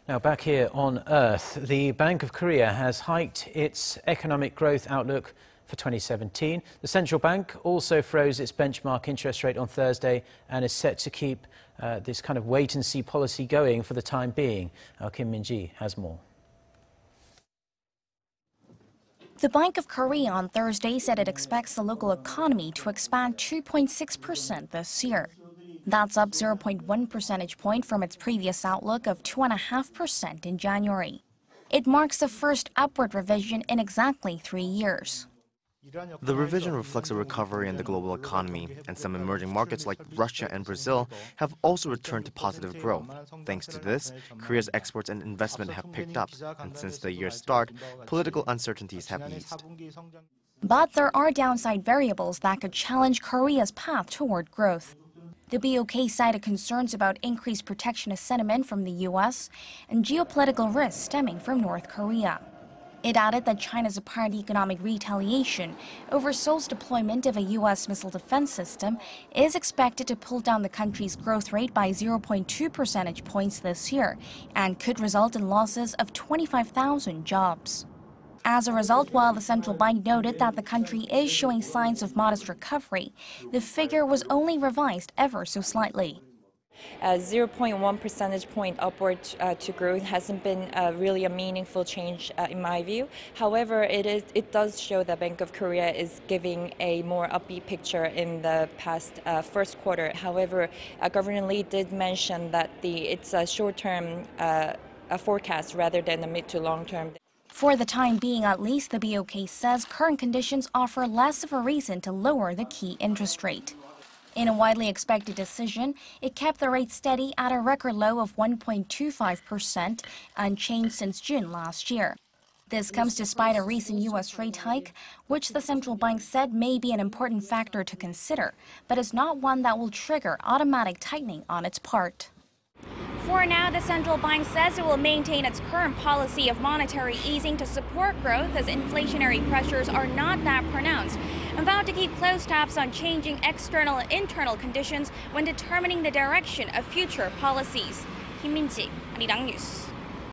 Now back here on Earth, the Bank of Korea has hiked its economic growth outlook for 2017. The central bank also froze its benchmark interest rate on Thursday and is set to keep this kind of wait-and-see policy going for the time being. Kim Min-ji has more. The Bank of Korea on Thursday said it expects the local economy to expand 2.6% this year. That's up 0.1 percentage point from its previous outlook of 2.5% in January. It marks the first upward revision in exactly 3 years. The revision reflects a recovery in the global economy, and some emerging markets like Russia and Brazil have also returned to positive growth. Thanks to this, Korea's exports and investment have picked up, and since the year's start, political uncertainties have eased. But there are downside variables that could challenge Korea's path toward growth. The BOK cited concerns about increased protectionist sentiment from the U.S. and geopolitical risks stemming from North Korea. It added that China's apparent economic retaliation over Seoul's deployment of a U.S. missile defense system is expected to pull down the country's growth rate by 0.2 percentage points this year and could result in losses of 25,000 jobs. As a result, while the central bank noted that the country is showing signs of modest recovery, the figure was only revised ever so slightly. 0.1 percentage point upward to growth hasn't been really a meaningful change in my view. However, it does show that Bank of Korea is giving a more upbeat picture in the past first quarter. However, Governor Lee did mention that it's a short-term forecast rather than a mid to long-term. For the time being, at least, the BOK says current conditions offer less of a reason to lower the key interest rate. In a widely expected decision, it kept the rate steady at a record low of 1.25%, unchanged since June last year. This comes despite a recent U.S. rate hike, which the central bank said may be an important factor to consider, but is not one that will trigger automatic tightening on its part. For now, the central bank says it will maintain its current policy of monetary easing to support growth as inflationary pressures are not that pronounced, and vowed to keep close tabs on changing external and internal conditions when determining the direction of future policies. Kim Min-ji, Arirang News.